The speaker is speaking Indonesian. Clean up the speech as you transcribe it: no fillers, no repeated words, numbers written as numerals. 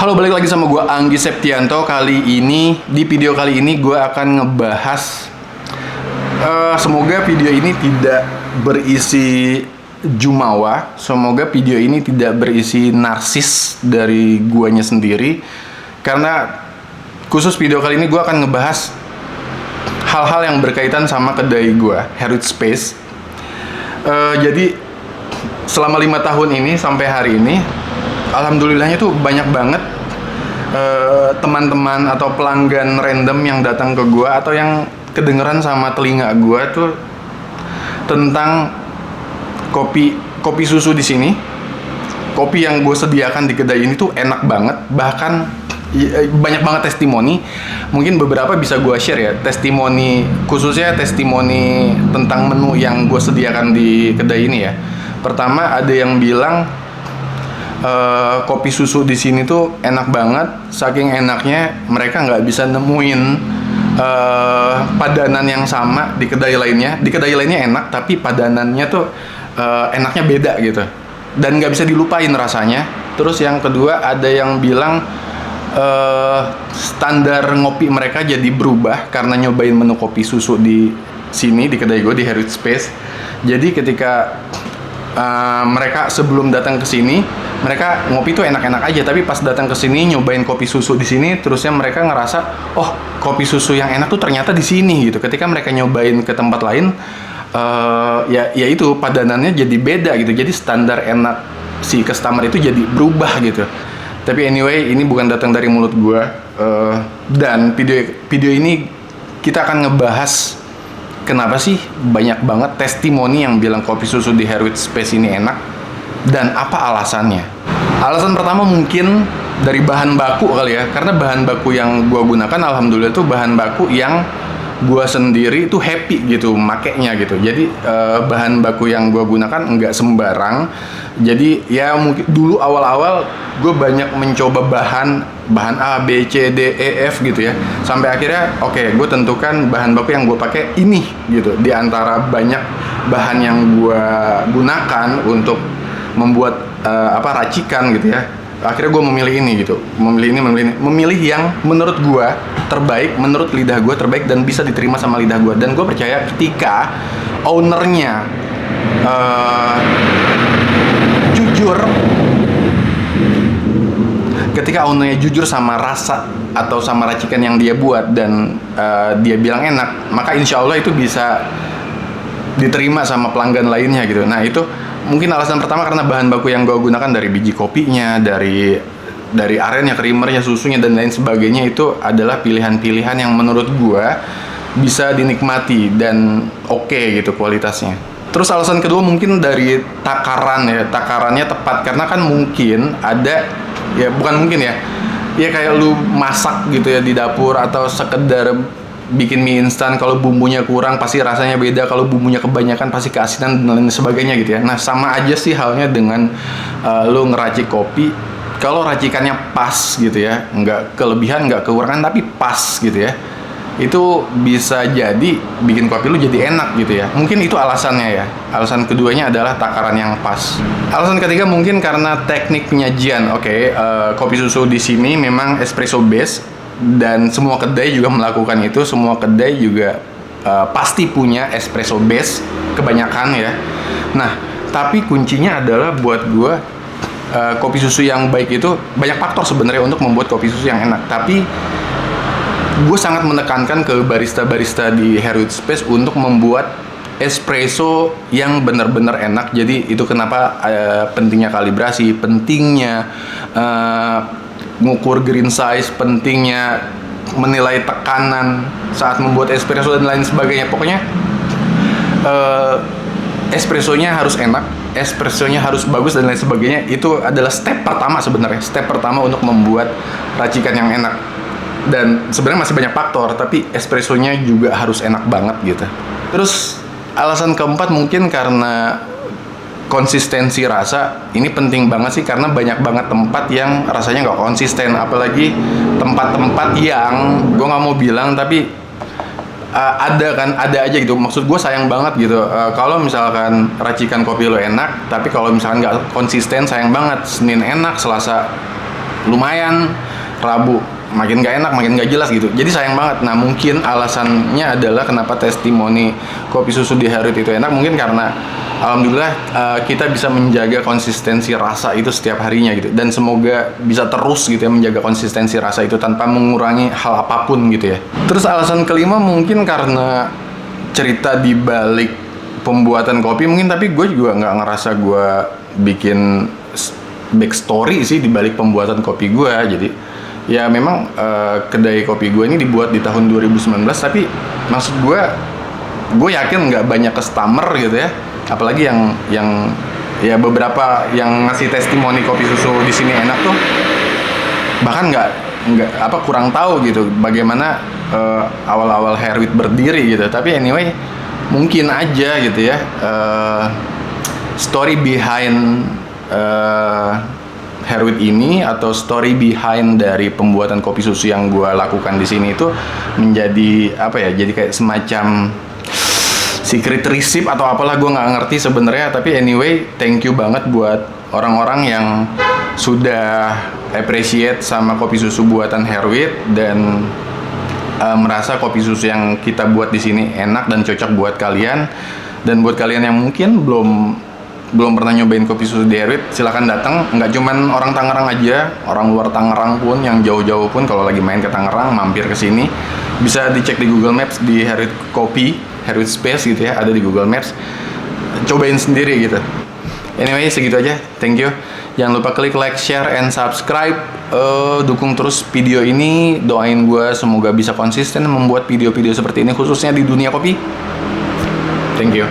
Halo, balik lagi sama gue Anggi Septianto. Di video kali ini gue akan ngebahas semoga video ini tidak berisi jumawa. Semoga video ini tidak berisi narsis dari guanya sendiri. Karena khusus video kali ini gue akan ngebahas hal-hal yang berkaitan sama kedai gue, Heritage Space. Jadi selama 5 tahun ini sampai hari ini, alhamdulillahnya tuh banyak banget teman-teman atau pelanggan random yang datang ke gua atau yang kedengeran sama telinga gua tuh tentang kopi susu di sini. Kopi yang gue sediakan di kedai ini tuh enak banget, bahkan banyak banget testimoni. Mungkin beberapa bisa gue share ya, testimoni khususnya testimoni tentang menu yang gue sediakan di kedai ini ya. Pertama, ada yang bilang kopi susu di sini tuh enak banget. Saking enaknya mereka nggak bisa nemuin padanan yang sama di kedai lainnya. Di kedai lainnya enak, tapi padanannya tuh enaknya beda gitu, dan nggak bisa dilupain rasanya. Terus yang kedua, ada yang bilang standar ngopi mereka jadi berubah karena nyobain menu kopi susu di sini, di kedai gue, di Heritage Space. Jadi ketika mereka sebelum datang ke sini, mereka ngopi tuh enak-enak aja, tapi pas datang ke sini nyobain kopi susu di sini, terusnya mereka ngerasa, oh, kopi susu yang enak tuh ternyata di sini gitu. Ketika mereka nyobain ke tempat lain, ya itu padanannya jadi beda gitu. Jadi standar enak si customer itu jadi berubah gitu. Tapi anyway, ini bukan datang dari mulut gua. Dan video ini kita akan ngebahas kenapa sih banyak banget testimoni yang bilang kopi susu di Heritage Space ini enak, dan apa alasannya. Alasan pertama mungkin dari bahan baku kali ya, karena bahan baku yang gua gunakan alhamdulillah tuh bahan baku yang gua sendiri tuh happy gitu makainya gitu. Jadi bahan baku yang gua gunakan nggak sembarang. Jadi ya mungkin dulu awal-awal gue banyak mencoba bahan A, B, C, D, E, F gitu ya, sampai akhirnya oke, gue tentukan bahan baku yang gue pakai ini gitu. Di antara banyak bahan yang gue gunakan untuk membuat racikan gitu ya, akhirnya gue memilih ini gitu, memilih yang menurut gue terbaik, menurut lidah gue terbaik, dan bisa diterima sama lidah gue. Dan gue percaya ketika ownernya jujur sama rasa atau sama racikan yang dia buat, dan dia bilang enak, maka insya Allah itu bisa diterima sama pelanggan lainnya gitu. Nah, itu mungkin alasan pertama, karena bahan baku yang gue gunakan dari biji kopinya, dari arennya, creamernya, susunya, dan lain sebagainya, itu adalah pilihan-pilihan yang menurut gue bisa dinikmati dan oke gitu kualitasnya. Terus alasan kedua mungkin dari takaran ya, takarannya tepat. Karena kan mungkin ada, ya bukan mungkin ya, ya kayak lu masak gitu ya di dapur, atau sekedar bikin mie instan, kalau bumbunya kurang pasti rasanya beda, kalau bumbunya kebanyakan pasti keasinan dan lain sebagainya gitu ya. Nah, sama aja sih halnya dengan lu ngeracik kopi. Kalau racikannya pas gitu ya, nggak kelebihan, nggak kekurangan, tapi pas gitu ya, itu bisa jadi bikin kopi lu jadi enak gitu ya. Mungkin itu alasannya ya. Alasan keduanya adalah takaran yang pas. Alasan ketiga mungkin karena teknik penyajian. Kopi susu di sini memang espresso base, dan semua kedai juga melakukan itu. Semua kedai juga pasti punya espresso base kebanyakan ya. Nah, tapi kuncinya adalah buat gua, kopi susu yang baik itu banyak faktor sebenarnya untuk membuat kopi susu yang enak. Tapi gue sangat menekankan ke barista-barista di Heritage Space untuk membuat espresso yang benar-benar enak. Jadi itu kenapa pentingnya kalibrasi, pentingnya ngukur green size, pentingnya menilai tekanan saat membuat espresso dan lain sebagainya. Pokoknya espressonya harus enak, espressonya harus bagus dan lain sebagainya. Itu adalah step pertama sebenarnya, step pertama untuk membuat racikan yang enak. Dan sebenarnya masih banyak faktor, tapi espressonya juga harus enak banget gitu. Terus alasan keempat mungkin karena konsistensi rasa. Ini penting banget sih, karena banyak banget tempat yang rasanya nggak konsisten. Apalagi tempat-tempat yang gue nggak mau bilang, tapi ada aja gitu. Maksud gue sayang banget gitu, kalau misalkan racikan kopi lo enak, tapi kalau misalkan nggak konsisten, sayang banget. Senin enak, Selasa lumayan, Rabu makin gak enak, makin gak jelas gitu. Jadi sayang banget. Nah mungkin alasannya adalah kenapa testimoni kopi susu di Heruit itu enak, mungkin karena alhamdulillah kita bisa menjaga konsistensi rasa itu setiap harinya gitu. Dan semoga bisa terus gitu ya menjaga konsistensi rasa itu tanpa mengurangi hal apapun gitu ya. Terus alasan kelima mungkin karena cerita di balik pembuatan kopi mungkin, tapi gue juga nggak ngerasa gue bikin backstory sih di balik pembuatan kopi gue. Jadi ya memang kedai kopi gue ini dibuat di tahun 2019, tapi maksud gue yakin nggak banyak customer gitu ya, apalagi yang ya beberapa yang ngasih testimoni kopi susu di sini enak tuh bahkan nggak kurang tahu gitu bagaimana awal-awal Heruit berdiri gitu. Tapi anyway mungkin aja gitu ya story behind Heruit ini atau story behind dari pembuatan kopi susu yang gue lakukan di sini itu menjadi apa ya, jadi kayak semacam secret recipe atau apalah, gue nggak ngerti sebenarnya. Tapi anyway thank you banget buat orang-orang yang sudah appreciate sama kopi susu buatan Heruit dan merasa kopi susu yang kita buat di sini enak dan cocok buat kalian. Dan buat kalian yang mungkin belum pernah nyobain kopi susu di Heruit, silahkan datang. Nggak cuman orang Tangerang aja, orang luar Tangerang pun, yang jauh-jauh pun kalau lagi main ke Tangerang mampir ke sini bisa dicek di Google Maps di Heruit Kopi, Heruit Space gitu ya, ada di Google Maps. Cobain sendiri gitu. Anyway segitu aja, thank you. Jangan lupa klik like, share, and subscribe. Dukung terus video ini, doain gue semoga bisa konsisten membuat video-video seperti ini khususnya di dunia kopi. Thank you.